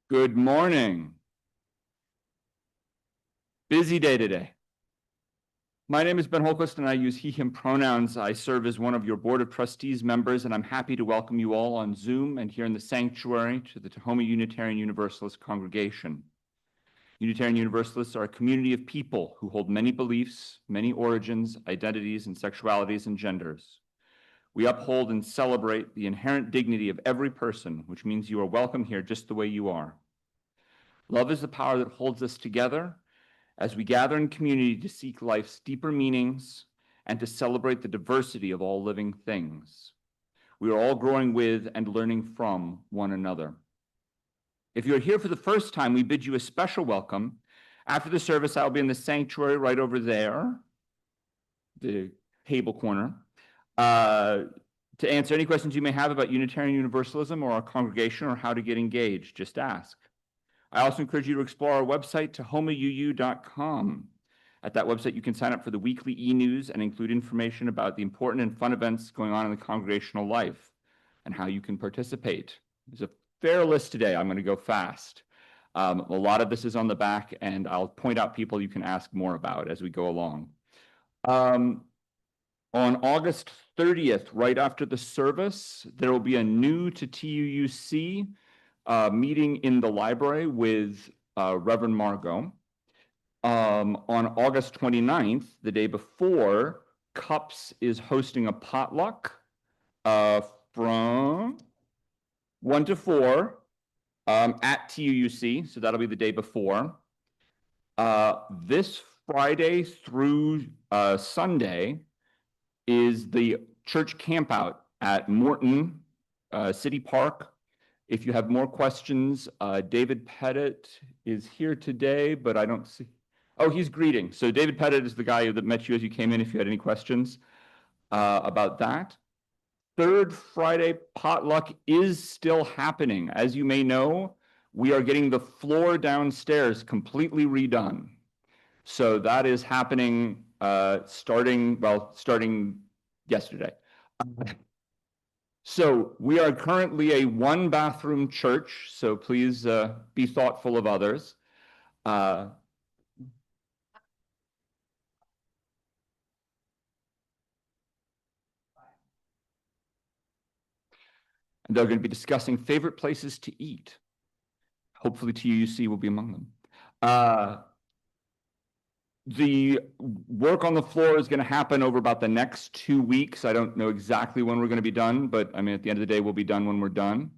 Good morning. Busy day today. My name is Ben Holquist and I use he, him pronouns. I serve as one of your Board of Trustees members, and I'm happy to welcome you all on Zoom and here in the sanctuary to the Tahoma Unitarian Universalist congregation. Unitarian Universalists are a community of people who hold many beliefs, many origins, identities, and sexualities and genders. We uphold and celebrate the inherent dignity of every person, which means you are welcome here just the way you are. Love is the power that holds us together as we gather in community to seek life's deeper meanings and to celebrate the diversity of all living things. We are all growing with and learning from one another. If you're here for the first time, we bid you a special welcome. After the service, I'll be in the sanctuary right over there, the table corner, to answer any questions you may have about Unitarian Universalism or our congregation or how to get engaged. Just ask. I also encourage you to explore our website, tahomauu.com. At that website, you can sign up for the weekly e-news and include information about the important and fun events going on in the congregational life and how you can participate. There's a fair list today. I'm going to go fast. A lot of this is on the back, and I'll point out people you can ask more about as we go along. On August 30th, right after the service, there will be a new to TUUC meeting in the library with Reverend Margot. On August 29th, the day before, CUPS is hosting a potluck from 1 to 4 at TUUC, so that'll be the day before. This Friday through Sunday is the church campout at Morton City Park. If you have more questions, David Pettit is here today, but I don't see. Oh, he's greeting. So David Pettit is the guy that met you as you came in if you had any questions about that. Third Friday potluck is still happening. As you may know, we are getting the floor downstairs completely redone. So that is happening starting yesterday. So we are currently a one-bathroom church, so please be thoughtful of others. And they're going to be discussing favorite places to eat. Hopefully TUC will be among them. The work on the floor is going to happen over about the next 2 weeks. I don't know exactly when we're going to be done, but I mean, at the end of the day, we'll be done when we're done.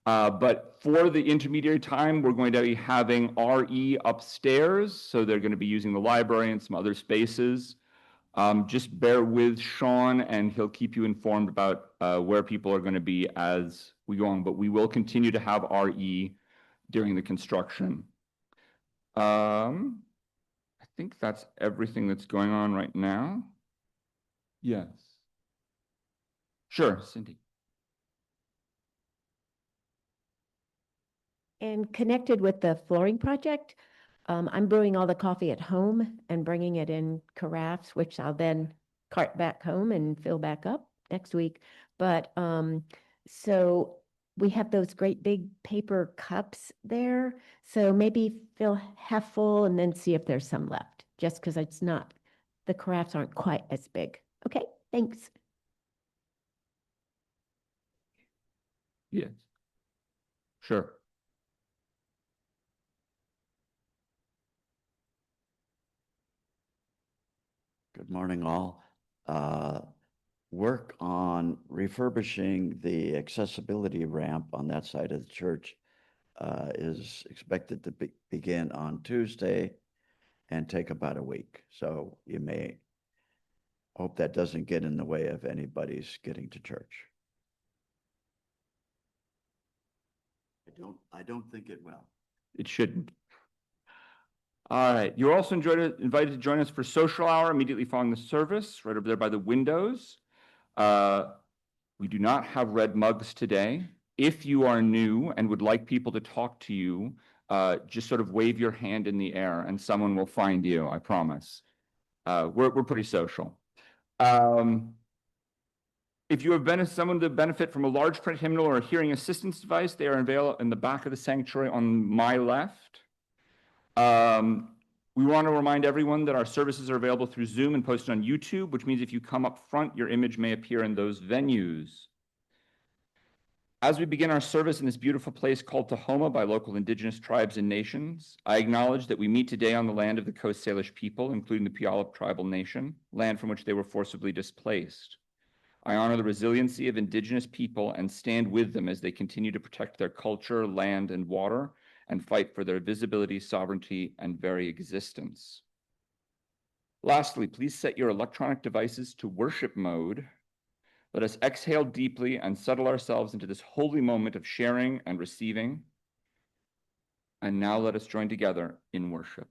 But for the intermediary time, we're going to be having RE upstairs. So they're going to be using the library and some other spaces. Just bear with Sean and he'll keep you informed about where people are going to be as we go on. But we will continue to have RE during the construction. I think that's everything that's going on right now. Yes. Sure, Cindy. And connected with the flooring project, I'm brewing all the coffee at home and bringing it in carafes, which I'll then cart back home and fill back up next week. But so we have those great big paper cups there. So maybe fill half full and then see if there's some left, just because it's not, the carafes aren't quite as big. Okay, thanks. Yes. Sure. Good morning, all. Work on refurbishing the accessibility ramp on that side of the church is expected to begin on Tuesday and take about a week. So you may hope that doesn't get in the way of anybody's getting to church. I don't think it will. It shouldn't. All right. You're also invited to join us for social hour immediately following the service, right over there by the windows. We do not have red mugs today. If you are new and would like people to talk to you, just sort of wave your hand in the air and someone will find you, I promise. We're pretty social. If you have been someone to benefit from a large print hymnal or a hearing assistance device, they are available in the back of the sanctuary on my left. We want to remind everyone that our services are available through Zoom and posted on YouTube, which means if you come up front, your image may appear in those venues. As we begin our service in this beautiful place called Tahoma by local indigenous tribes and nations, I acknowledge that we meet today on the land of the Coast Salish people, including the Puyallup tribal nation, land from which they were forcibly displaced. I honor the resiliency of indigenous people and stand with them as they continue to protect their culture, land, and water, and fight for their visibility, sovereignty, and very existence. Lastly, please set your electronic devices to worship mode. Let us exhale deeply and settle ourselves into this holy moment of sharing and receiving. And now let us join together in worship.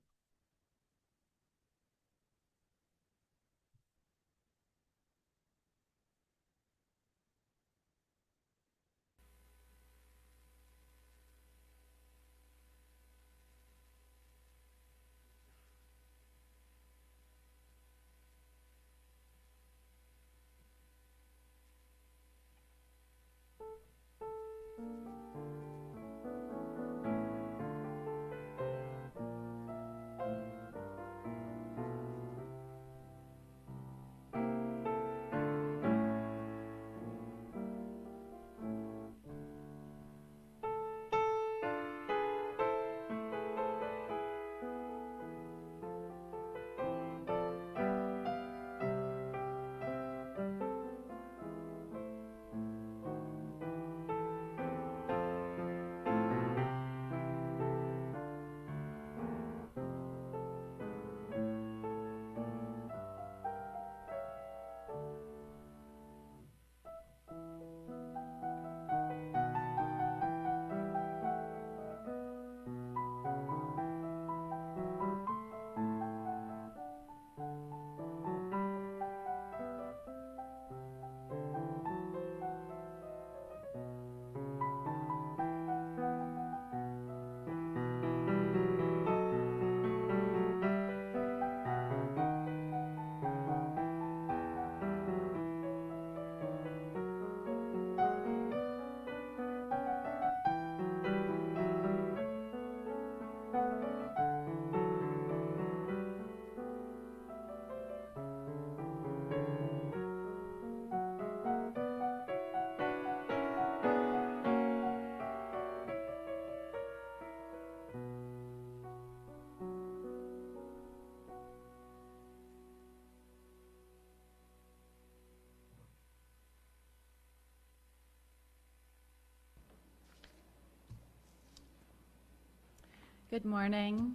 Good morning.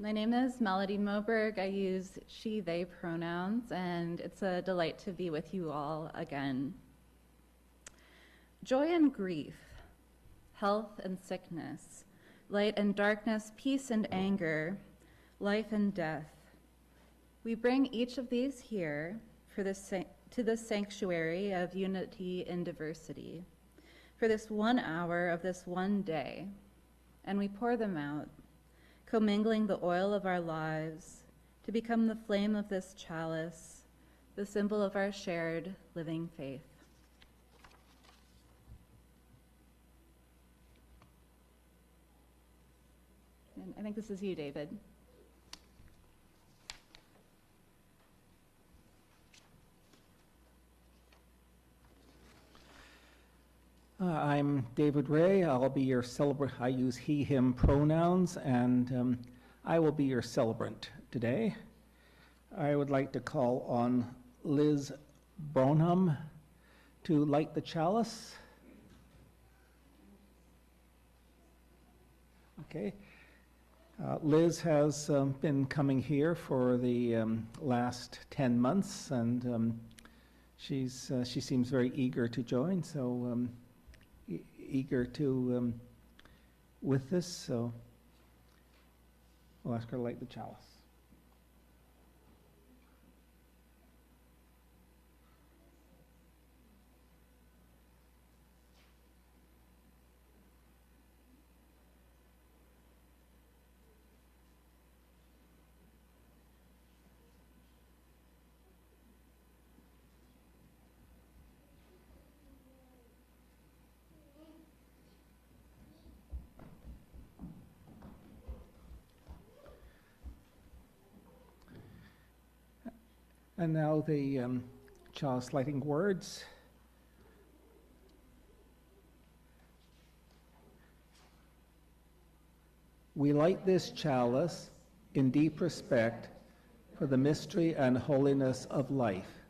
My name is Melody Moberg. I use she, they pronouns, and it's a delight to be with you all again. Joy and grief, health and sickness, light and darkness, peace and anger, life and death. We bring each of these here for to the sanctuary of unity in diversity, for this 1 hour of this one day, and we pour them out, commingling the oil of our lives to become the flame of this chalice, the symbol of our shared living faith. And I think this is you, David. I'm David Ray. I'll be your celebrant. I use he, him pronouns, and I will be your celebrant today. I would like to call on Liz Bonham to light the chalice. Okay. Liz has been coming here for the last 10 months, and she seems very eager to join, so eager to with this, so we'll ask her to light the chalice. And now the chalice lighting words. We light this chalice in deep respect for the mystery and holiness of life,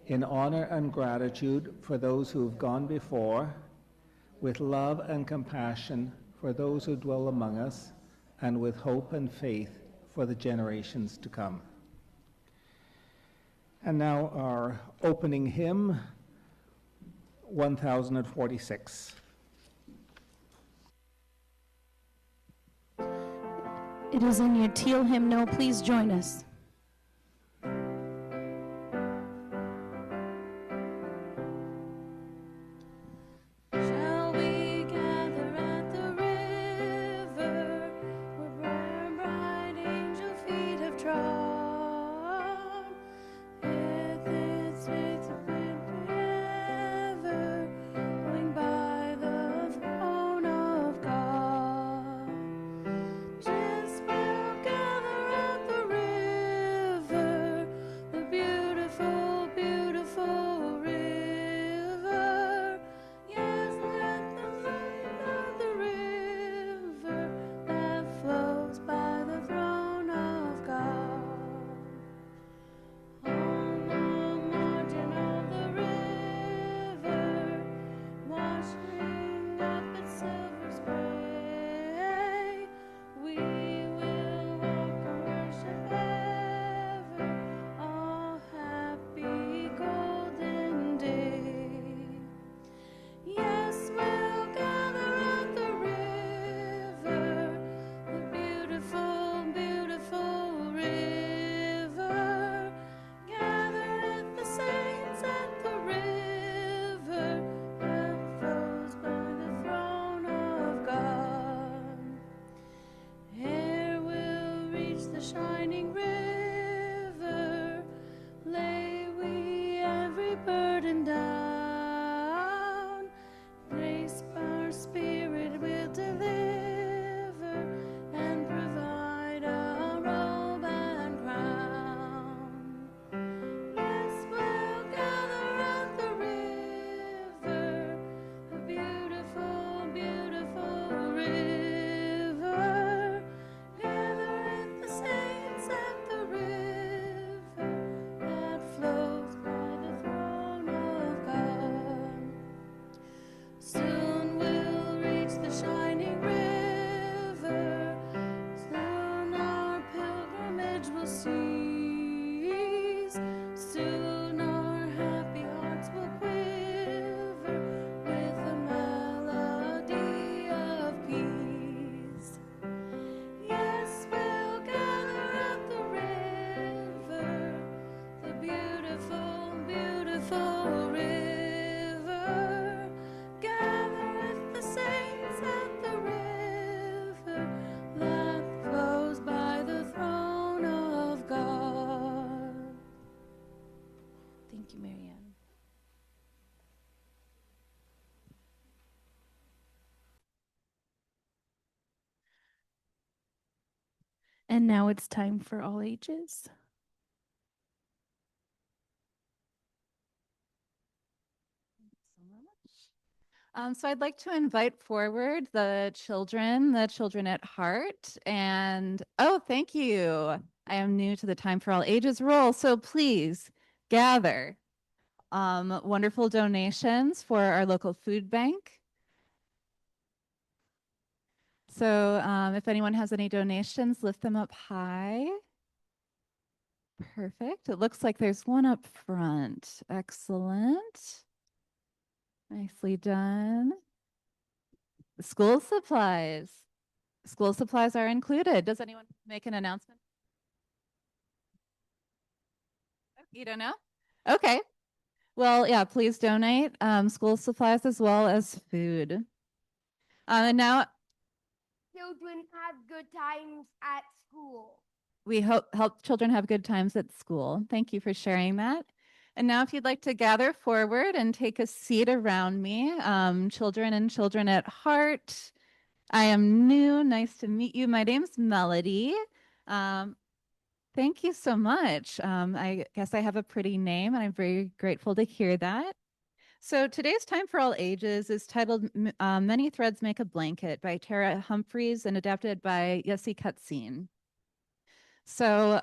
in honor and gratitude for those who have gone before, with love and compassion for those who dwell among us, and with hope and faith for the generations to come. And now our opening hymn, 1046. It is in your teal hymnal. Please join us. Shall we gather at the river where bright angel feet have trod? With its faith forever, going by the throne of God. Just we'll gather at the river, the beautiful, beautiful river. Yes, let them light of the river that flows by the throne of God. On the margin of the river, washing up its silver spray, we will walk and worship ever, all happy golden day. Yes, we'll gather at the river, the beautiful, beautiful river. Gather at the saints at the river that flows by the throne of God. Ere we'll reach the shining river, lay we every burden down. Grace our spirit will deliver and provide a robe and crown. Yes, we'll gather at the river, a beautiful, beautiful river. Gather at the saints at the river that flows by the throne of God. Soon we'll reach the shining river, soon our pilgrimage will cease, soon our happy hearts will quiver with the melody of peace. Yes, we'll gather at the river, the beautiful, beautiful river. Gather at the saints at the river that flows by the throne of God. Thank you, Marianne. And now it's time for all ages. So I'd like to invite forward the children at heart. And oh, thank you. I am new to the Time for All Ages role, so please gather. Wonderful donations for our local food bank. So if anyone has any donations, lift them up high. Perfect. It looks like there's one up front. Excellent. Nicely done. School supplies. School supplies are included. Does anyone make an announcement? You don't know? Okay. Well, yeah, please donate school supplies as well as food. And now Children have good times at school. we help children have good times at school. Thank you for sharing that. And now if you'd like to gather forward and take a seat around me, children and children at heart. I am new. Nice to meet you. My name's Melody. Thank you so much. I guess I have a pretty name, and I'm very grateful to hear that. So today's Time for All Ages is titled Many Threads Make a Blanket by Tara Humphreys and adapted by Yessi Cutscene. So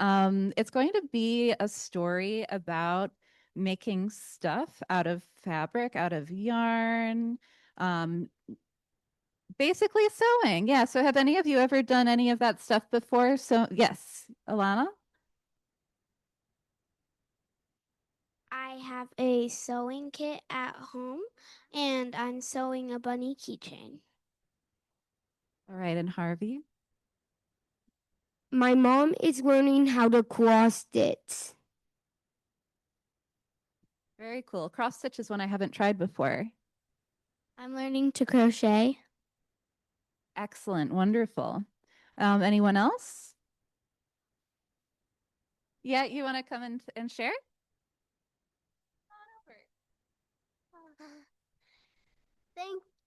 it's going to be a story about making stuff out of fabric, out of yarn, um, basically sewing. Yeah. So have any of you ever done any of that stuff before? So yes, Alana? I have a sewing kit at home, and I'm sewing a bunny keychain. All right. And Harvey? My mom is learning how to cross stitch. Very cool. Cross stitch is one I haven't tried before. I'm learning to crochet. Excellent. Wonderful. Anyone else? Yeah, you want to come and share?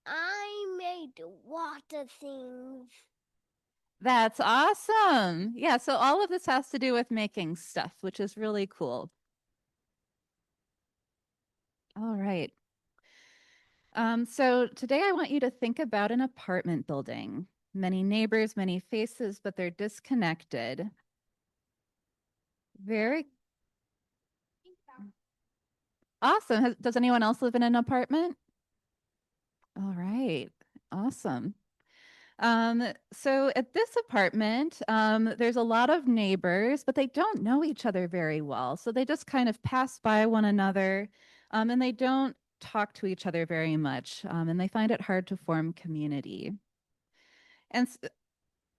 I made water things. That's awesome. Yeah, so all of this has to do with making stuff, which is really cool. All right. So today I want you to think about an apartment building. Many neighbors, many faces, but they're disconnected. Very awesome. Does anyone else live in an apartment? All right. Awesome. So at this apartment, there's a lot of neighbors, but they don't know each other very well. So they just kind of pass by one another, and they don't talk to each other very much, and they find it hard to form community. And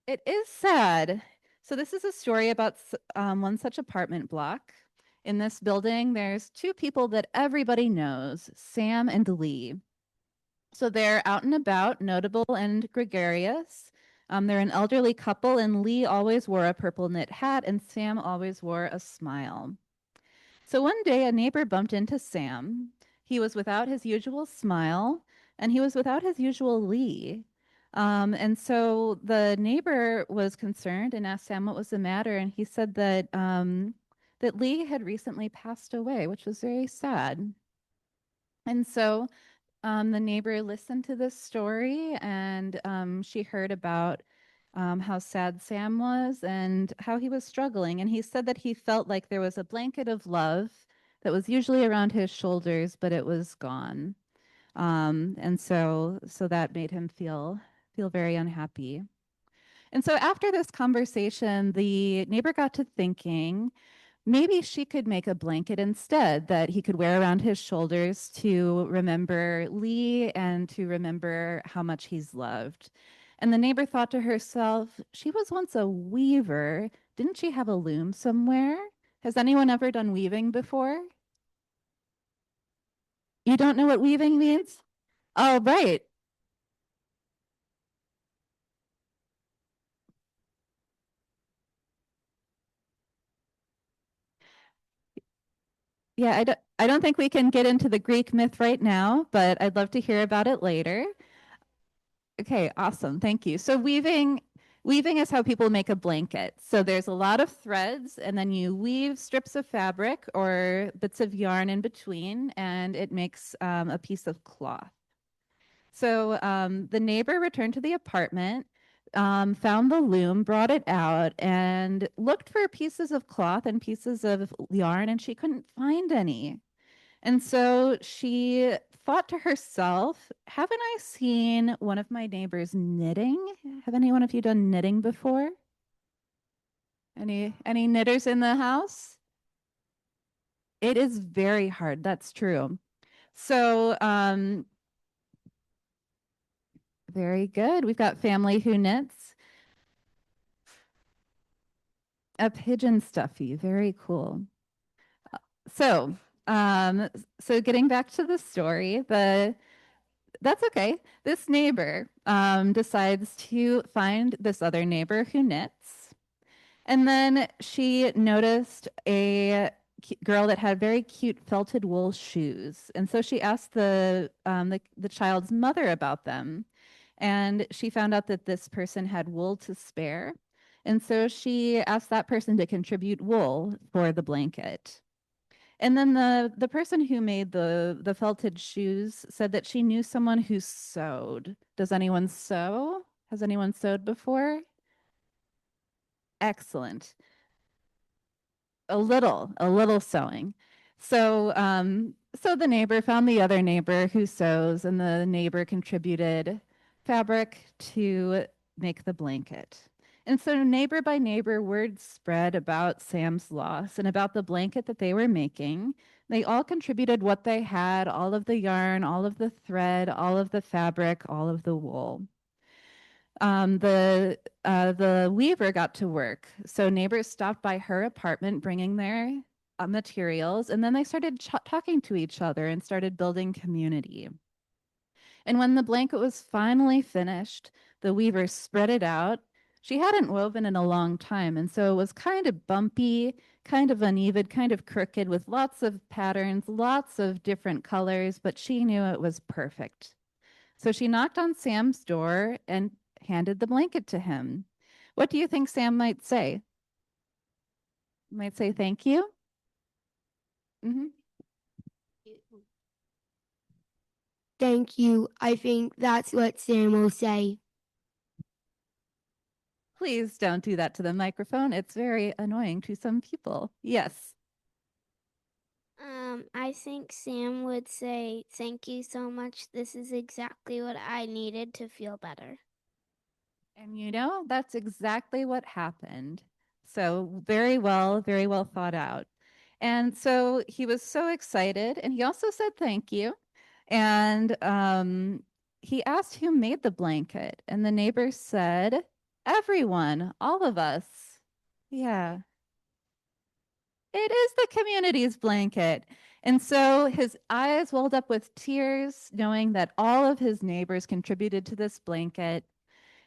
it is sad. So this is a story about one such apartment block. In this building, there's two people that everybody knows, Sam and Lee. So they're out and about, notable and gregarious. They're an elderly couple, and Lee always wore a purple knit hat, and Sam always wore a smile. So one day, a neighbor bumped into Sam. He was without his usual smile, and he was without his usual Lee. And so the neighbor was concerned and asked Sam what was the matter, and he said that that Lee had recently passed away, which was very sad. And so the neighbor listened to this story, and she heard about how sad Sam was and how he was struggling. And he said that he felt like there was a blanket of love that was usually around his shoulders, but it was gone. And so that made him feel very unhappy. And so after this conversation, the neighbor got to thinking, maybe she could make a blanket instead that he could wear around his shoulders to remember Lee and to remember how much he's loved. And the neighbor thought to herself, she was once a weaver. Didn't she have a loom somewhere? Has anyone ever done weaving before? You don't know what weaving means? Oh, right. Yeah, I don't think we can get into the Greek myth right now, but I'd love to hear about it later. Okay, awesome. Thank you. So weaving is how people make a blanket. So there's a lot of threads, and then you weave strips of fabric or bits of yarn in between, and it makes a piece of cloth. So the neighbor returned to the apartment, found the loom, brought it out, and looked for pieces of cloth and pieces of yarn, and she couldn't find any. And so she thought to herself, haven't I seen one of my neighbors knitting? Have any one of you done knitting before? Any knitters in the house? It is very hard. That's true. So very good. We've got family who knits. A pigeon stuffy. Very cool. So so getting back to the story, that's okay. This neighbor decides to find this other neighbor who knits. And then she noticed a girl that had very cute felted wool shoes. And so she asked the child's mother about them. And she found out that this person had wool to spare. And so she asked that person to contribute wool for the blanket. And then the person who made the felted shoes said that she knew someone who sewed. Does anyone sew? Has anyone sewed before? Excellent. A little sewing. So the neighbor found the other neighbor who sews, and the neighbor contributed fabric to make the blanket. And so neighbor by neighbor, word spread about Sam's loss and about the blanket that they were making. They all contributed what they had, all of the yarn, all of the thread, all of the fabric, all of the wool. The weaver got to work. So neighbors stopped by her apartment bringing their materials, and then they started talking to each other and started building community. And when the blanket was finally finished, the weaver spread it out. She hadn't woven in a long time, and so it was kind of bumpy, kind of uneven, kind of crooked, with lots of patterns, lots of different colors, but she knew it was perfect. So she knocked on Sam's door and handed the blanket to him. What do you think Sam might say? Might say thank you? Mm-hmm. Thank you. I think that's what Sam will say. Please don't do that to the microphone. It's very annoying to some people. Yes. I think Sam would say, "Thank you so much. This is exactly what I needed to feel better." And you know, that's exactly what happened. So very well thought out. And so he was so excited, and he also said thank you. And he asked who made the blanket, and the neighbor said, everyone, all of us. Yeah. It is the community's blanket. And so his eyes welled up with tears, knowing that all of his neighbors contributed to this blanket.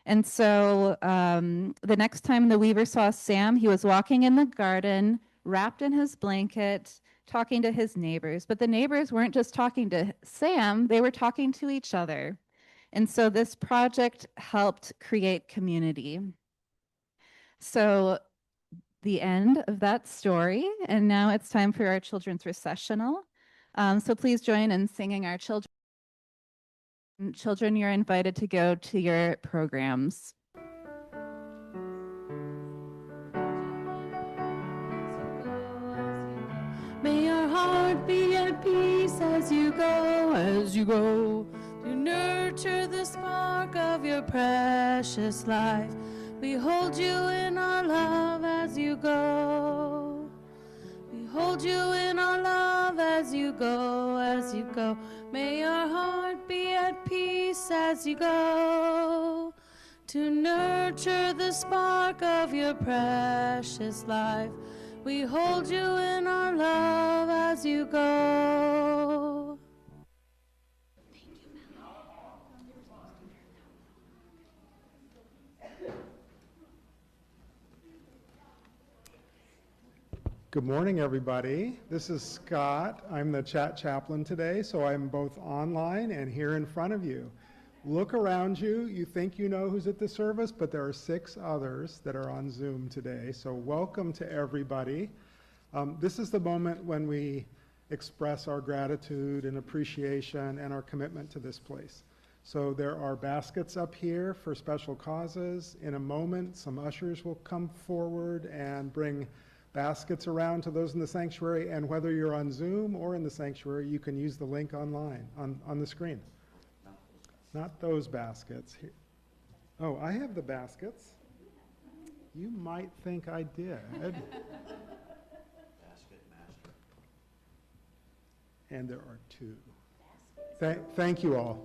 And so the next time the weaver saw Sam, he was walking in the garden, wrapped in his blanket, talking to his neighbors. But the neighbors weren't just talking to Sam, they were talking to each other. And so this project helped create community. So the end of that story. And now it's time for our children's recessional. So please join in singing our children. Children, you're invited to go to your programs. May your heart be at peace as you go, to nurture the spark of your precious life. We hold you in our love as you go. We hold you in our love as you go, as you go. May your heart be at peace as you go, to nurture the spark of your precious life. We hold you in our love as you go. Good morning, everybody. This is Scott. I'm the chat chaplain today, so I'm both online and here in front of you. Look around you. You think you know who's at the service, but there are 6 others that are on Zoom today. So welcome to everybody. This is the moment when we express our gratitude and appreciation and our commitment to this place. So there are baskets up here for special causes. In a moment, some ushers will come forward and bring baskets around to those in the sanctuary, and whether you're on Zoom or in the sanctuary, you can use the link online on the screen. Not those baskets. Here. Oh, I have the baskets. You might think I did. Basket master. And there are 2. Thank you all.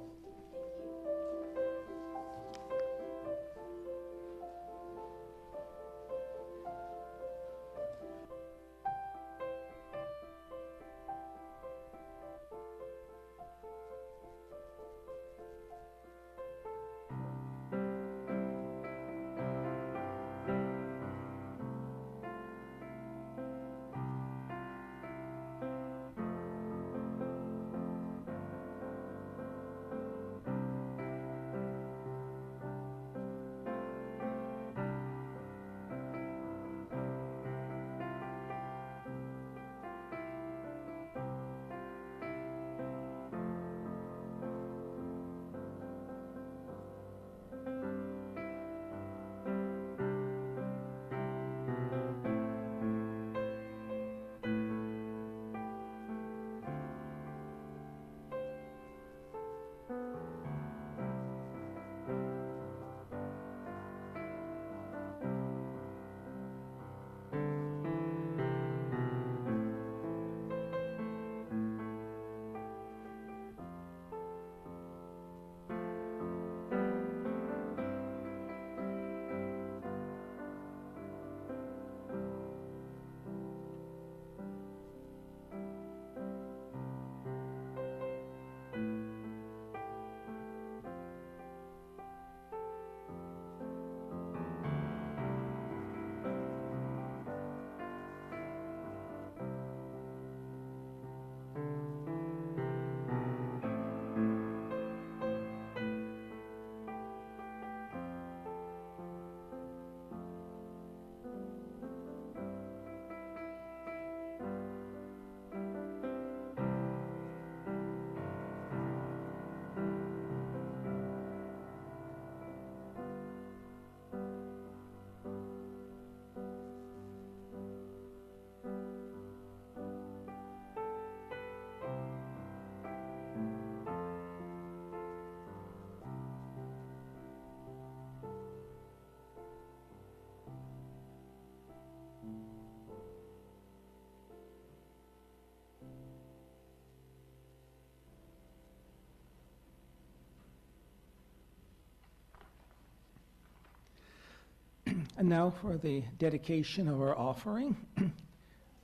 And now for the dedication of our offering.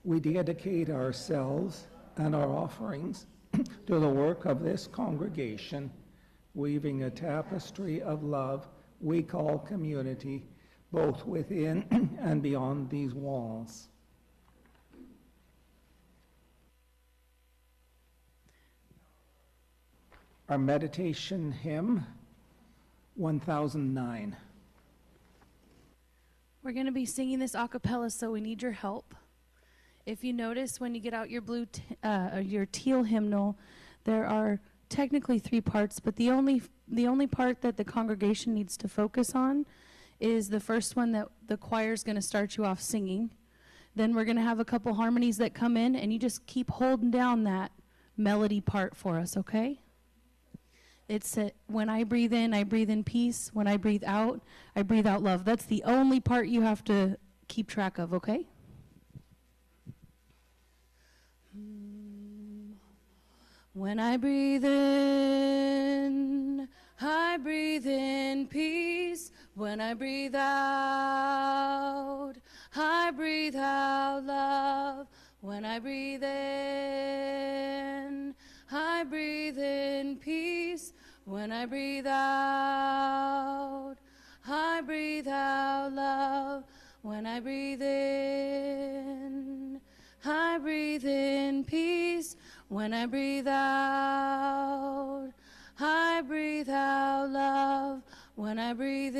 We dedicate ourselves and our offerings to the work of this congregation, weaving a tapestry of love we call community, both within and beyond these walls. Our meditation hymn, 1009. We're going to be singing this a cappella, so we need your help. If you notice when you get out your your teal hymnal, there are technically 3 parts, but the only part that the congregation needs to focus on is the first one that the choir is going to start you off singing. Then we're going to have a couple harmonies that come in, and you just keep holding down that melody part for us, okay? It's when I breathe in peace. When I breathe out love. That's the only part you have to keep track of, okay? When I breathe in peace. When I breathe out love. When I breathe in peace. When I breathe out love. When I breathe in peace. When I breathe out love. When I breathe in peace. When I breathe out love. When I breathe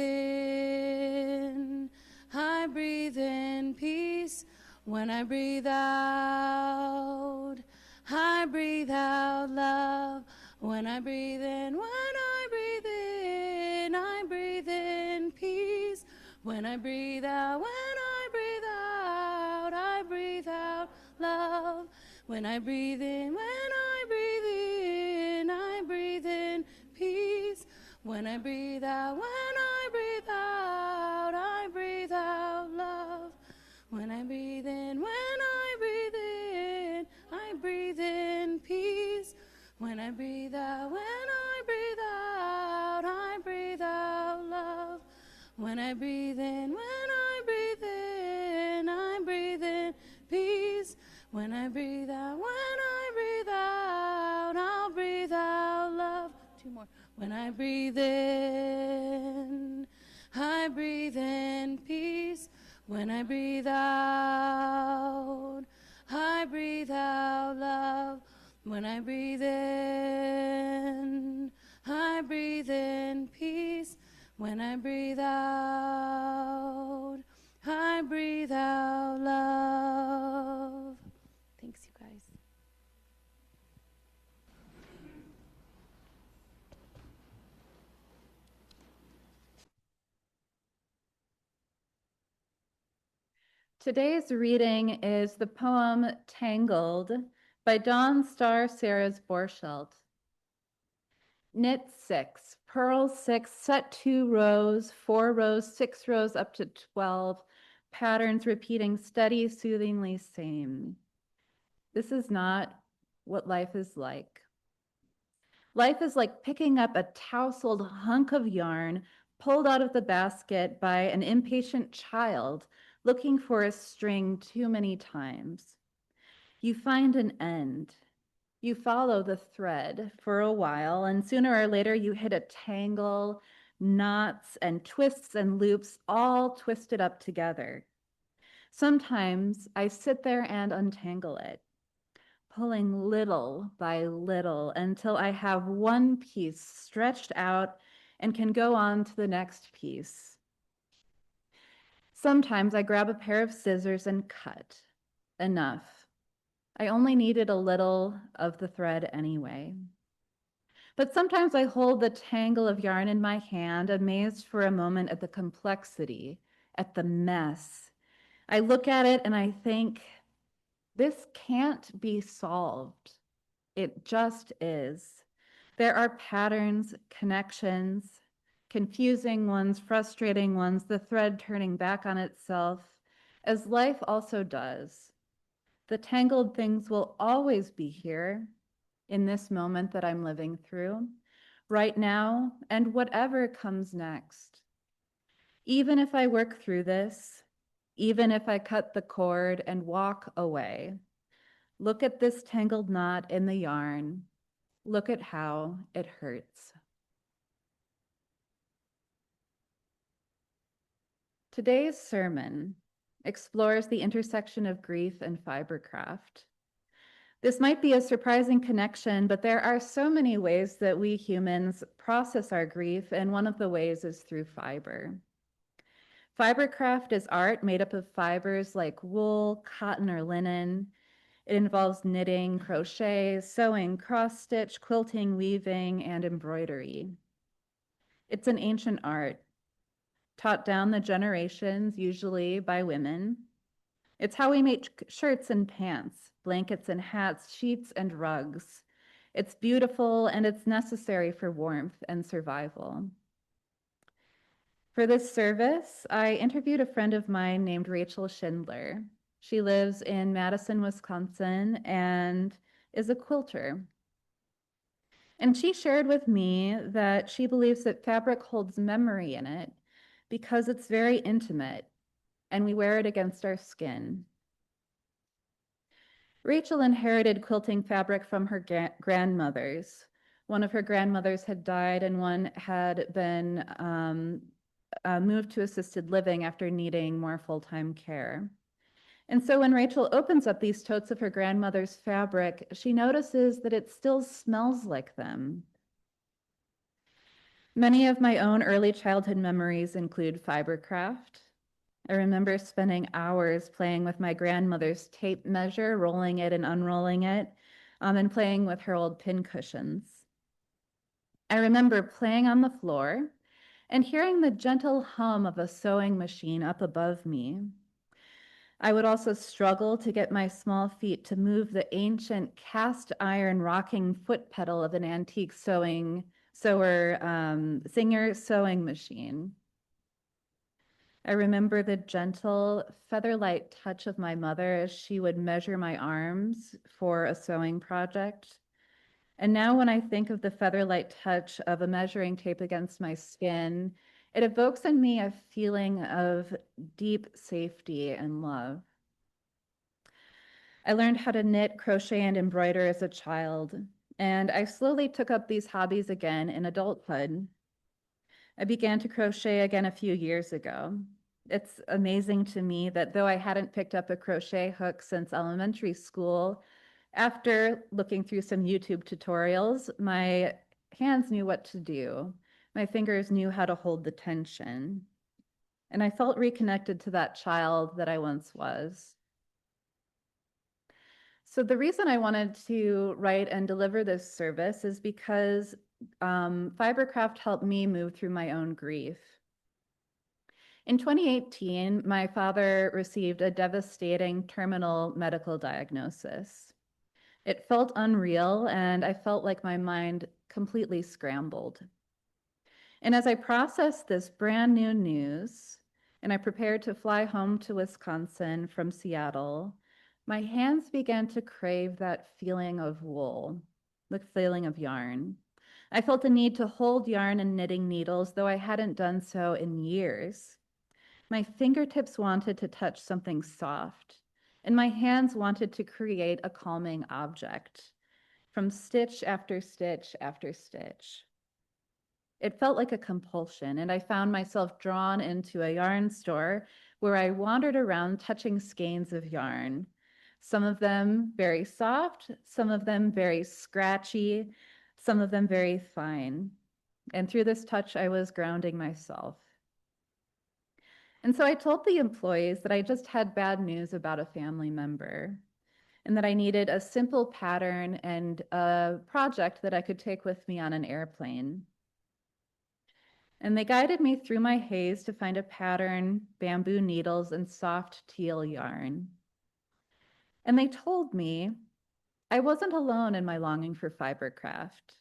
in peace. When I breathe out love. When I breathe in peace. When I breathe out love. When I breathe in peace. When I breathe out love. When I breathe in peace. When I breathe out I'll breathe out love. 2 more. When I breathe in peace. When I breathe out love. When I breathe in peace. When I breathe out love. Thanks, you guys. Today's reading is the poem Tangled by Dawn Star Sarah's Borschelt. Knit 6, purl 6, set 2 rows, 4 rows, 6 rows up to 12, patterns repeating steady, soothingly same. This is not what life is like. Life is like picking up a tousled hunk of yarn pulled out of the basket by an impatient child looking for a string too many times. You find an end. You follow the thread for a while, and sooner or later you hit a tangle, knots and twists and loops all twisted up together. Sometimes I sit there and untangle it, pulling little by little until I have one piece stretched out and can go on to the next piece. Sometimes I grab a pair of scissors and cut. Enough. I only needed a little of the thread anyway. But sometimes I hold the tangle of yarn in my hand, amazed for a moment at the complexity, at the mess. I look at it and I think, this can't be solved. It just is. There are patterns, connections, confusing ones, frustrating ones, the thread turning back on itself, as life also does. The tangled things will always be here in this moment that I'm living through, right now, and whatever comes next. Even if I work through this, even if I cut the cord and walk away, look at this tangled knot in the yarn. Look at how it hurts. Today's sermon explores the intersection of grief and fibercraft. This might be a surprising connection, but there are so many ways that we humans process our grief, and one of the ways is through fiber. Fibercraft is art made up of fibers like wool, cotton, or linen. It involves knitting, crochet, sewing, cross-stitch, quilting, weaving, and embroidery. It's an ancient art, taught down the generations, usually by women. It's how we make shirts and pants, blankets and hats, sheets and rugs. It's beautiful and it's necessary for warmth and survival. For this service, I interviewed a friend of mine named Rachel Schindler. She lives in Madison, Wisconsin, and is a quilter. And she shared with me that she believes that fabric holds memory in it because it's very intimate, and we wear it against our skin. Rachel inherited quilting fabric from her grandmothers. One of her grandmothers had died, and one had been moved to assisted living after needing more full-time care. And so when Rachel opens up these totes of her grandmother's fabric, she notices that it still smells like them. Many of my own early childhood memories include fibercraft. I remember spending hours playing with my grandmother's tape measure, rolling it and unrolling it, and playing with her old pin cushions. I remember playing on the floor and hearing the gentle hum of a sewing machine up above me. I would also struggle to get my small feet to move the ancient cast iron rocking foot pedal of an antique Singer sewing machine. I remember the gentle feather-light touch of my mother as she would measure my arms for a sewing project. And now when I think of the feather-light touch of a measuring tape against my skin, it evokes in me a feeling of deep safety and love. I learned how to knit, crochet, and embroider as a child, and I slowly took up these hobbies again in adulthood. I began to crochet again a few years ago. It's amazing to me that though I hadn't picked up a crochet hook since elementary school, after looking through some YouTube tutorials, my hands knew what to do. My fingers knew how to hold the tension. And I felt reconnected to that child that I once was. So the reason I wanted to write and deliver this service is because Fibercraft helped me move through my own grief. In 2018, my father received a devastating terminal medical diagnosis. It felt unreal, and I felt like my mind completely scrambled. And as I processed this brand new news, and I prepared to fly home to Wisconsin from Seattle, my hands began to crave that feeling of wool, the feeling of yarn. I felt a need to hold yarn and knitting needles, though I hadn't done so in years. My fingertips wanted to touch something soft, and my hands wanted to create a calming object from stitch after stitch after stitch. It felt like a compulsion, and I found myself drawn into a yarn store where I wandered around touching skeins of yarn, some of them very soft, some of them very scratchy, some of them very fine. And through this touch, I was grounding myself. And so I told the employees that I just had bad news about a family member and that I needed a simple pattern and a project that I could take with me on an airplane. And they guided me through my haze to find a pattern, bamboo needles, and soft teal yarn. And they told me I wasn't alone in my longing for fibercraft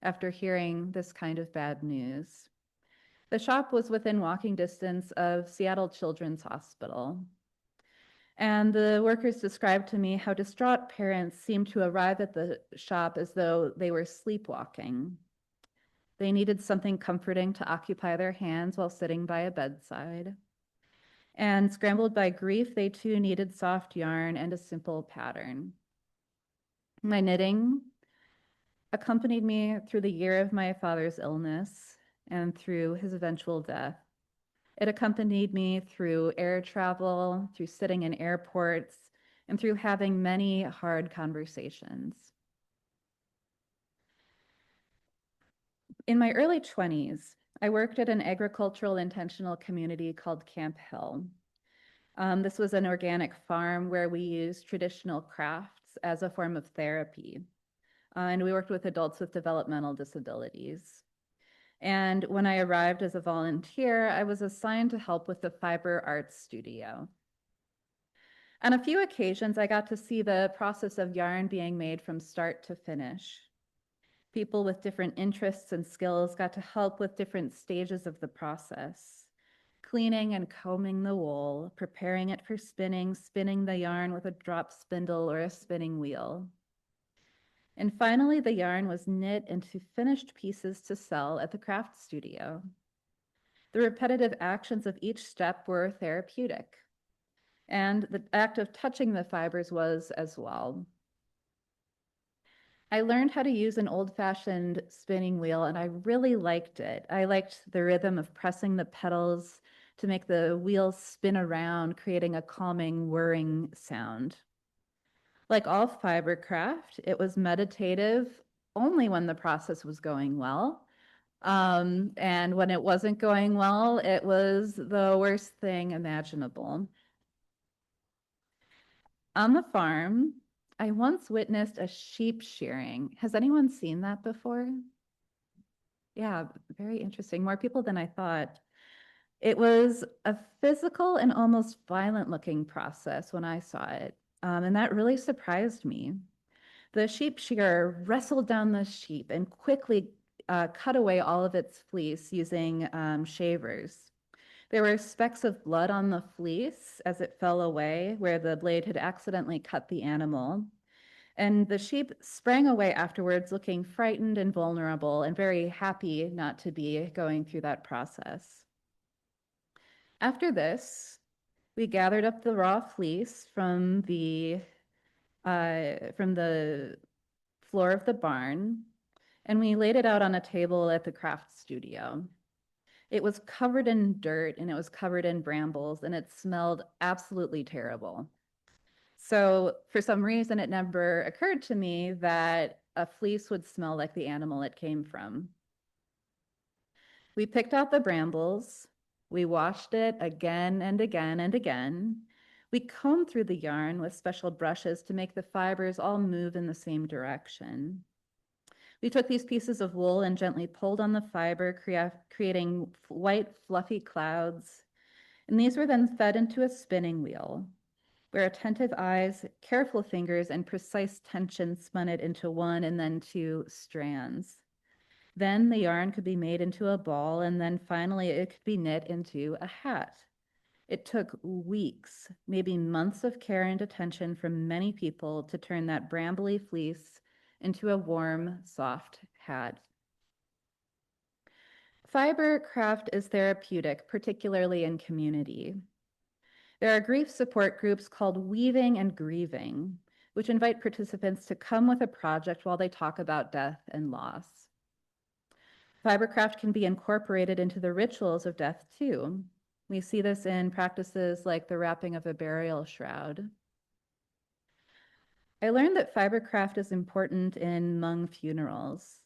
after hearing this kind of bad news. The shop was within walking distance of Seattle Children's Hospital. And the workers described to me how distraught parents seemed to arrive at the shop as though they were sleepwalking. They needed something comforting to occupy their hands while sitting by a bedside. And scrambled by grief, they too needed soft yarn and a simple pattern. My knitting accompanied me through the year of my father's illness and through his eventual death. It accompanied me through air travel, through sitting in airports, and through having many hard conversations. In my early 20s, I worked at an agricultural intentional community called Camp Hill. This was an organic farm where we used traditional crafts as a form of therapy. And we worked with adults with developmental disabilities. And when I arrived as a volunteer, I was assigned to help with the fiber arts studio. On a few occasions, I got to see the process of yarn being made from start to finish. People with different interests and skills got to help with different stages of the process. Cleaning and combing the wool, preparing it for spinning, spinning the yarn with a drop spindle or a spinning wheel. And finally, the yarn was knit into finished pieces to sell at the craft studio. The repetitive actions of each step were therapeutic, and the act of touching the fibers was as well. I learned how to use an old-fashioned spinning wheel, and I really liked it. I liked the rhythm of pressing the pedals to make the wheels spin around, creating a calming, whirring sound. Like all Fibercraft, it was meditative only when the process was going well. And when it wasn't going well, it was the worst thing imaginable. On the farm, I once witnessed a sheep shearing. Has anyone seen that before? Yeah, very interesting. More people than I thought. It was a physical and almost violent looking process when I saw it. And that really surprised me. The sheep shearer wrestled down the sheep and quickly cut away all of its fleece using shavers. There were specks of blood on the fleece as it fell away where the blade had accidentally cut the animal. And the sheep sprang away afterwards looking frightened and vulnerable and very happy not to be going through that process. After this, we gathered up the raw fleece from the floor of the barn, and we laid it out on a table at the craft studio. It was covered in dirt and it was covered in brambles, and it smelled absolutely terrible. So for some reason, it never occurred to me that a fleece would smell like the animal it came from. We picked out the brambles. We washed it again and again and again. We combed through the yarn with special brushes to make the fibers all move in the same direction. We took these pieces of wool and gently pulled on the fiber, creating white, fluffy clouds. And these were then fed into a spinning wheel, where attentive eyes, careful fingers, and precise tension spun it into one and then two strands. Then the yarn could be made into a ball, and then finally it could be knit into a hat. It took weeks, maybe months of care and attention from many people to turn that brambly fleece into a warm, soft hat. Fibercraft is therapeutic, particularly in community. There are grief support groups called Weaving and Grieving, which invite participants to come with a project while they talk about death and loss. Fibercraft can be incorporated into the rituals of death too. We see this in practices like the wrapping of a burial shroud. I learned that Fibercraft is important in Hmong funerals.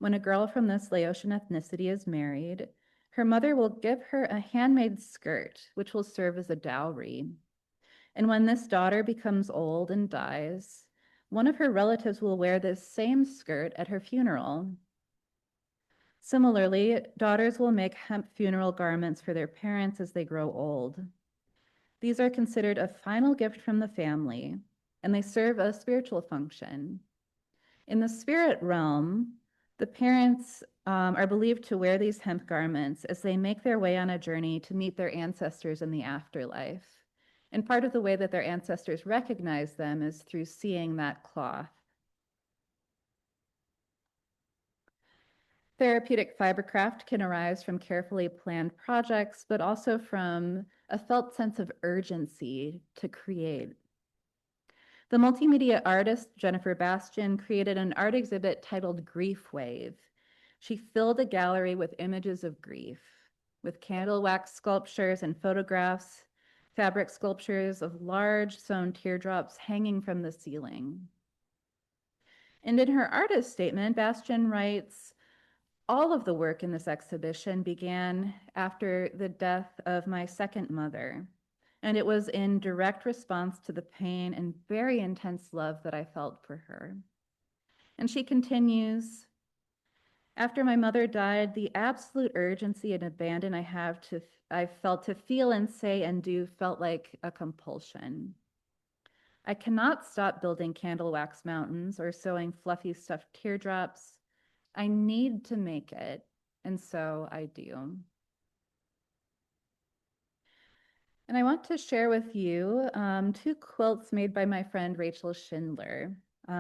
When a girl from this Laotian ethnicity is married, her mother will give her a handmade skirt, which will serve as a dowry. And when this daughter becomes old and dies, one of her relatives will wear this same skirt at her funeral. Similarly, daughters will make hemp funeral garments for their parents as they grow old. These are considered a final gift from the family, and they serve a spiritual function. In the spirit realm, the parents are believed to wear these hemp garments as they make their way on a journey to meet their ancestors in the afterlife. And part of the way that their ancestors recognize them is through seeing that cloth. Therapeutic fibercraft can arise from carefully planned projects, but also from a felt sense of urgency to create. The multimedia artist Jennifer Bastian created an art exhibit titled Grief Wave. She filled a gallery with images of grief, with candle wax sculptures and photographs, fabric sculptures of large sewn teardrops hanging from the ceiling. And in her artist statement, Bastian writes, all of the work in this exhibition began after the death of my second mother, and it was in direct response to the pain and very intense love that I felt for her. And she continues, after my mother died, the absolute urgency and abandon I felt to feel and say and do felt like a compulsion. I cannot stop building candle wax mountains or sewing fluffy stuffed teardrops. I need to make it, and so I do. And I want to share with you 2 quilts made by my friend Rachel Schindler.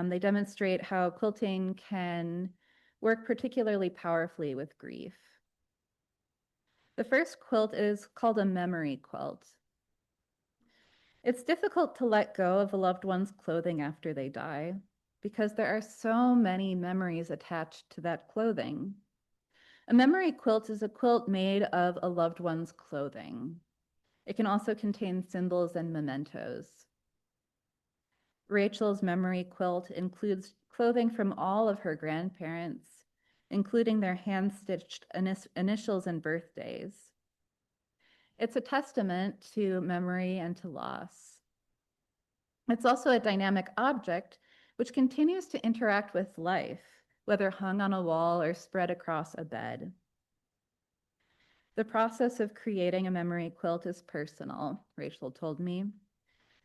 They demonstrate how quilting can work particularly powerfully with grief. The first quilt is called a memory quilt. It's difficult to let go of a loved one's clothing after they die, because there are so many memories attached to that clothing. A memory quilt is a quilt made of a loved one's clothing. It can also contain symbols and mementos. Rachel's memory quilt includes clothing from all of her grandparents, including their hand-stitched initials and birthdays. It's a testament to memory and to loss. It's also a dynamic object which continues to interact with life, whether hung on a wall or spread across a bed. The process of creating a memory quilt is personal, Rachel told me.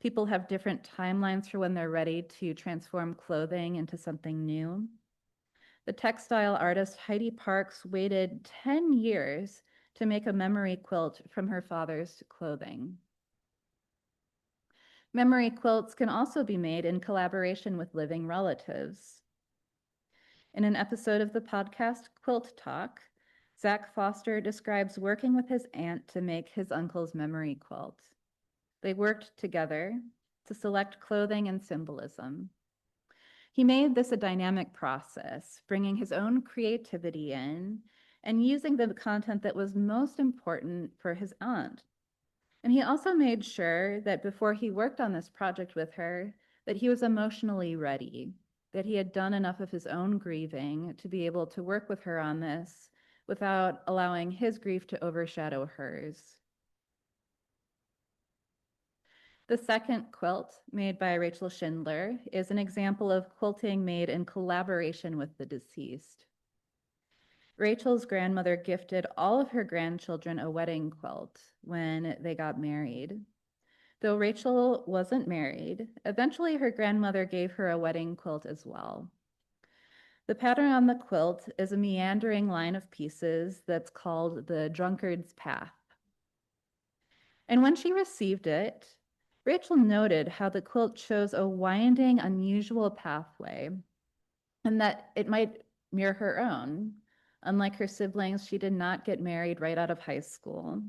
People have different timelines for when they're ready to transform clothing into something new. The textile artist Heidi Parks waited 10 years to make a memory quilt from her father's clothing. Memory quilts can also be made in collaboration with living relatives. In an episode of the podcast Quilt Talk, Zach Foster describes working with his aunt to make his uncle's memory quilt. They worked together to select clothing and symbolism. He made this a dynamic process, bringing his own creativity in and using the content that was most important for his aunt. And he also made sure that before he worked on this project with her, that he was emotionally ready, that he had done enough of his own grieving to be able to work with her on this without allowing his grief to overshadow hers. The second quilt, made by Rachel Schindler, is an example of quilting made in collaboration with the deceased. Rachel's grandmother gifted all of her grandchildren a wedding quilt when they got married. Though Rachel wasn't married, eventually her grandmother gave her a wedding quilt as well. The pattern on the quilt is a meandering line of pieces that's called the drunkard's path. And when she received it, Rachel noted how the quilt shows a winding, unusual pathway, and that it might mirror her own. Unlike her siblings, she did not get married right out of high school.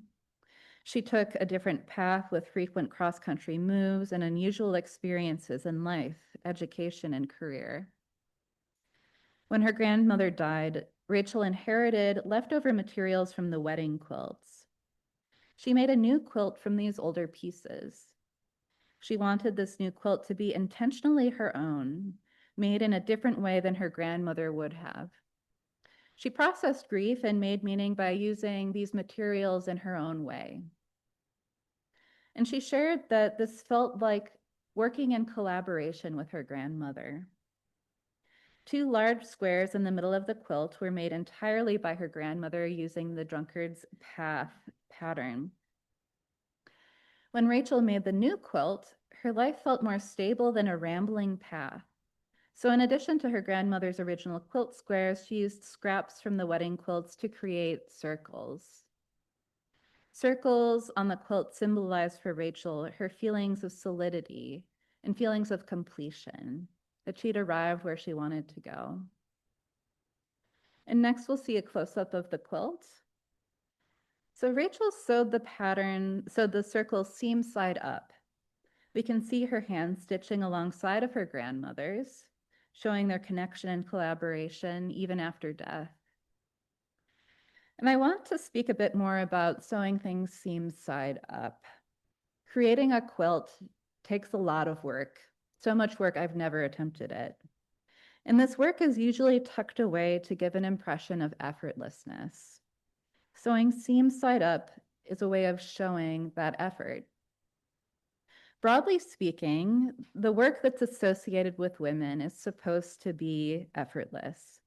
She took a different path with frequent cross-country moves and unusual experiences in life, education, and career. When her grandmother died, Rachel inherited leftover materials from the wedding quilts. She made a new quilt from these older pieces. She wanted this new quilt to be intentionally her own, made in a different way than her grandmother would have. She processed grief and made meaning by using these materials in her own way. And she shared that this felt like working in collaboration with her grandmother. 2 large squares in the middle of the quilt were made entirely by her grandmother using the drunkard's path pattern. When Rachel made the new quilt, her life felt more stable than a rambling path. So in addition to her grandmother's original quilt squares, she used scraps from the wedding quilts to create circles. Circles on the quilt symbolized for Rachel her feelings of solidity and feelings of completion, that she'd arrived where she wanted to go. And next we'll see a close-up of the quilt. So Rachel sewed the circle seam side up. We can see her hand stitching alongside of her grandmother's, showing their connection and collaboration even after death. And I want to speak a bit more about sewing things seam side up. Creating a quilt takes a lot of work, so much work I've never attempted it. And this work is usually tucked away to give an impression of effortlessness. Sewing seam side up is a way of showing that effort. Broadly speaking, the work that's associated with women is supposed to be effortless.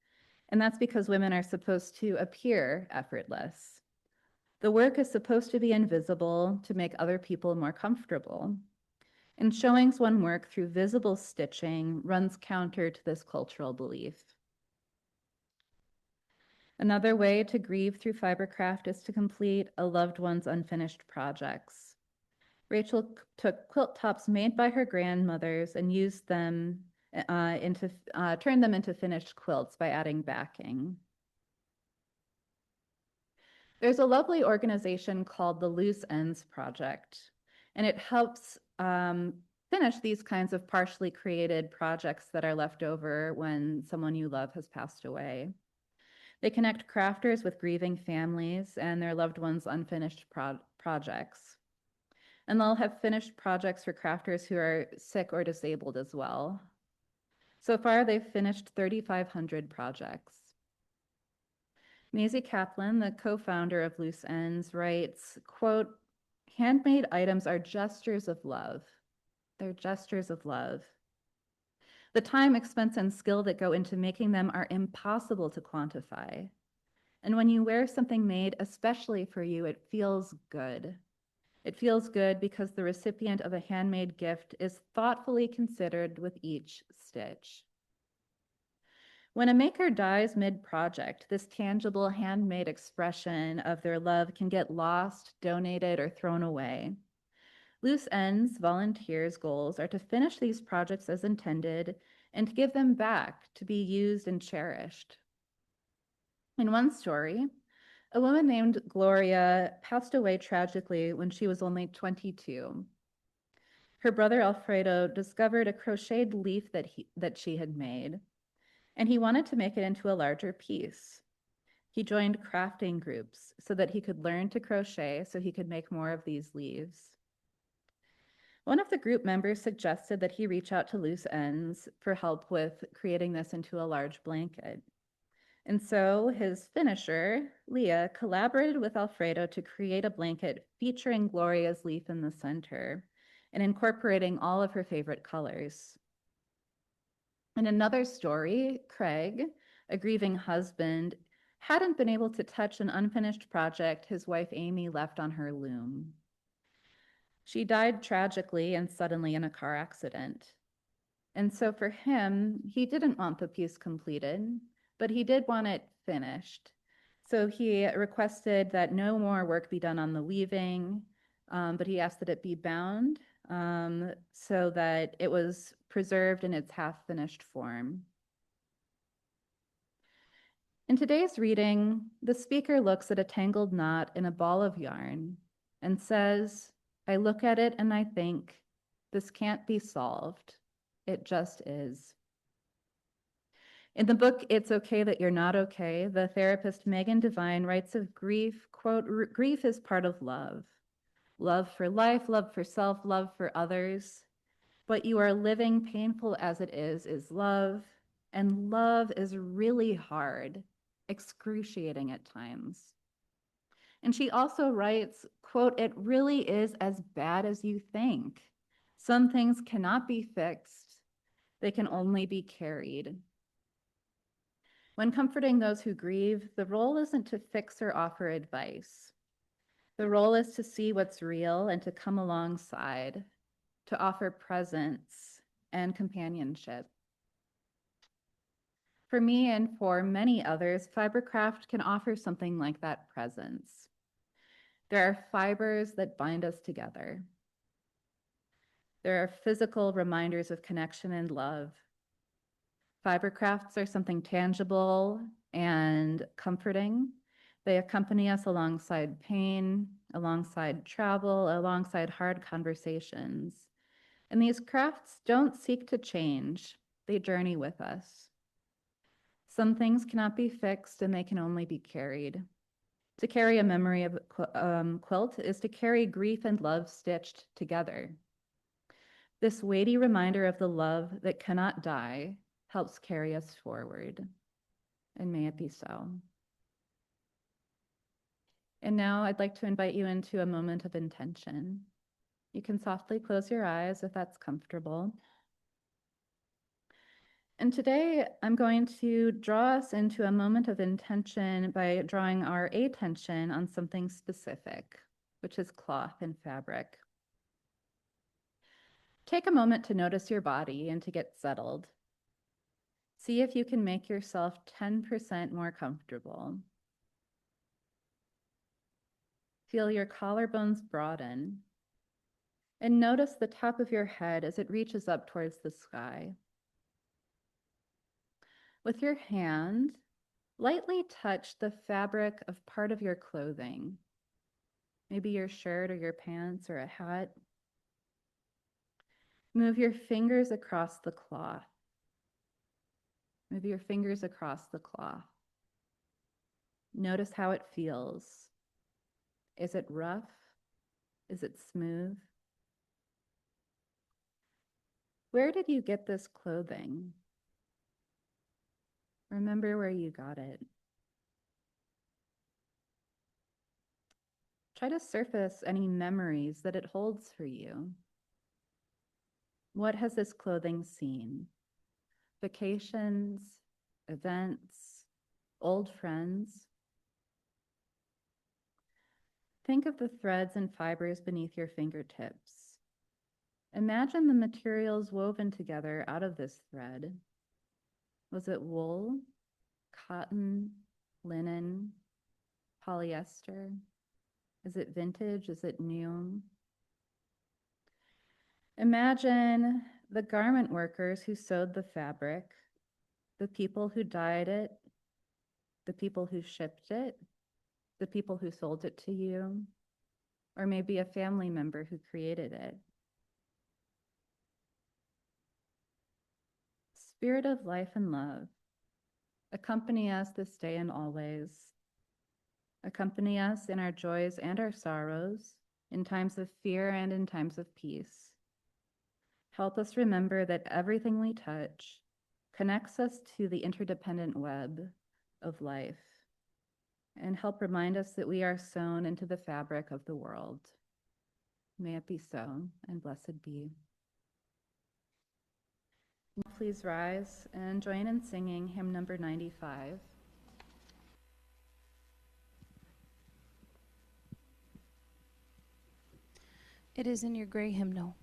And that's because women are supposed to appear effortless. The work is supposed to be invisible to make other people more comfortable. And showing one's work through visible stitching runs counter to this cultural belief. Another way to grieve through Fibercraft is to complete a loved one's unfinished projects. Rachel took quilt tops made by her grandmothers and used them turned them into finished quilts by adding backing. There's a lovely organization called the Loose Ends Project, and it helps finish these kinds of partially created projects that are left over when someone you love has passed away. They connect crafters with grieving families and their loved ones' unfinished projects. And they'll have finished projects for crafters who are sick or disabled as well. So far, they've finished 3,500 projects. Maisie Kaplan, the co-founder of Loose Ends, writes, quote, "Handmade items are gestures of love. They're gestures of love. The time, expense, and skill that go into making them are impossible to quantify. And when you wear something made especially for you, it feels good. It feels good because the recipient of a handmade gift is thoughtfully considered with each stitch." When a maker dies mid-project, this tangible handmade expression of their love can get lost, donated, or thrown away. Loose Ends volunteers' goals are to finish these projects as intended and to give them back to be used and cherished. In one story, a woman named Gloria passed away tragically when she was only 22. Her brother Alfredo discovered a crocheted leaf that she had made, and he wanted to make it into a larger piece. He joined crafting groups so that he could learn to crochet so he could make more of these leaves. One of the group members suggested that he reach out to Loose Ends for help with creating this into a large blanket. And so his finisher, Leah, collaborated with Alfredo to create a blanket featuring Gloria's leaf in the center and incorporating all of her favorite colors. In another story, Craig, a grieving husband, hadn't been able to touch an unfinished project his wife Amy left on her loom. She died tragically and suddenly in a car accident. And so for him, he didn't want the piece completed, but he did want it finished. So he requested that no more work be done on the weaving, but he asked that it be bound so that it was preserved in its half-finished form. In today's reading, the speaker looks at a tangled knot in a ball of yarn and says, "I look at it and I think, this can't be solved. It just is." In the book, It's Okay That You're Not Okay, the therapist Megan Devine writes of grief, quote, "Grief is part of love. Love for life, love for self, love for others. What you are living, painful as it is love. And love is really hard, excruciating at times." And she also writes, quote, "It really is as bad as you think. Some things cannot be fixed. They can only be carried." When comforting those who grieve, the role isn't to fix or offer advice. The role is to see what's real and to come alongside, to offer presence and companionship. For me and for many others, Fibercraft can offer something like that presence. There are fibers that bind us together. There are physical reminders of connection and love. Fibercrafts are something tangible and comforting. They accompany us alongside pain, alongside travel, alongside hard conversations. And these crafts don't seek to change, they journey with us. Some things cannot be fixed and they can only be carried. To carry a memory of a quilt is to carry grief and love stitched together. This weighty reminder of the love that cannot die helps carry us forward. And may it be so. And now I'd like to invite you into a moment of intention. You can softly close your eyes if that's comfortable. And today I'm going to draw us into a moment of intention by drawing our attention on something specific, which is cloth and fabric. Take a moment to notice your body and to get settled. See if you can make yourself 10% more comfortable. Feel your collarbones broaden. And notice the top of your head as it reaches up towards the sky. With your hand, lightly touch the fabric of part of your clothing, maybe your shirt or your pants or a hat. Move your fingers across the cloth. Move your fingers across the cloth. Notice how it feels. Is it rough? Is it smooth? Where did you get this clothing? Remember where you got it. Try to surface any memories that it holds for you. What has this clothing seen? Vacations, events, old friends? Think of the threads and fibers beneath your fingertips. Imagine the materials woven together out of this thread. Was it wool, cotton, linen, polyester? Is it vintage? Is it new? Imagine the garment workers who sewed the fabric, the people who dyed it, the people who shipped it, the people who sold it to you, or maybe a family member who created it. Spirit of life and love, accompany us this day and always. Accompany us in our joys and our sorrows, in times of fear and in times of peace. Help us remember that everything we touch connects us to the interdependent web of life, and help remind us that we are sewn into the fabric of the world. May it be so, and blessed be. Please rise and join in singing hymn number 95. It is in your gray hymnal.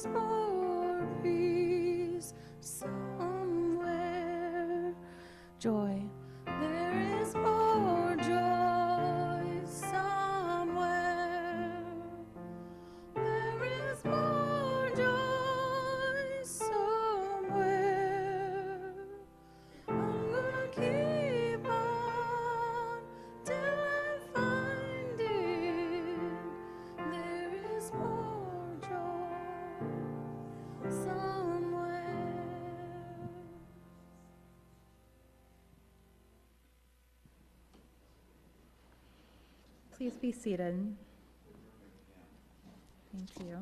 More peace somewhere. joy. There is more joy somewhere. There is more joy somewhere. I'm gonna keep on till I find it. There is more joy somewhere. Please be seated. Thank you.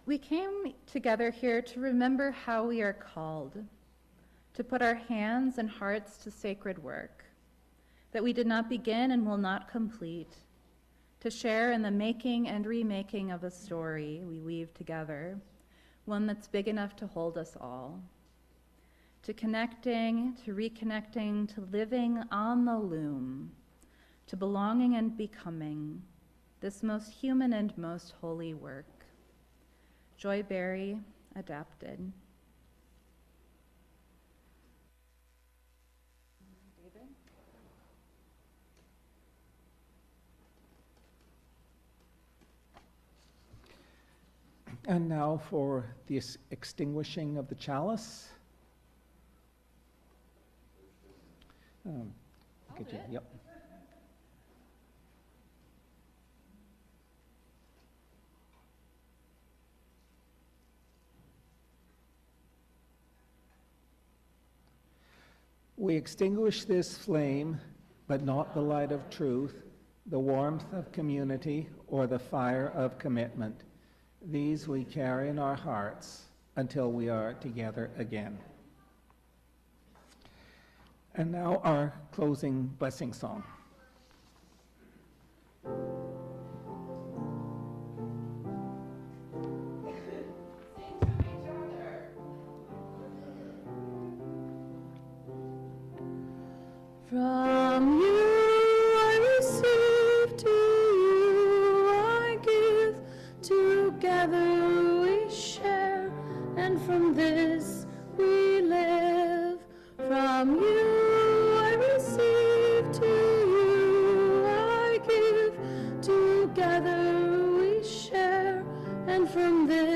We came together here to remember how we are called, to put our hands and hearts to sacred work, that we did not begin and will not complete, to share in the making and remaking of a story we weave together, one that's big enough to hold us all, to connecting, to reconnecting, to living on the loom, to belonging and becoming, this most human and most holy work. Joy Berry, adapted. David? And now for the extinguishing of the chalice. Get you, yep. We extinguish this flame, but not the light of truth, the warmth of community, or the fire of commitment. These we carry in our hearts until we are together again. And now our closing blessing song. From you I receive, to you I give, together we share, and from this we live. From you I receive, to you I give, together we share, and from this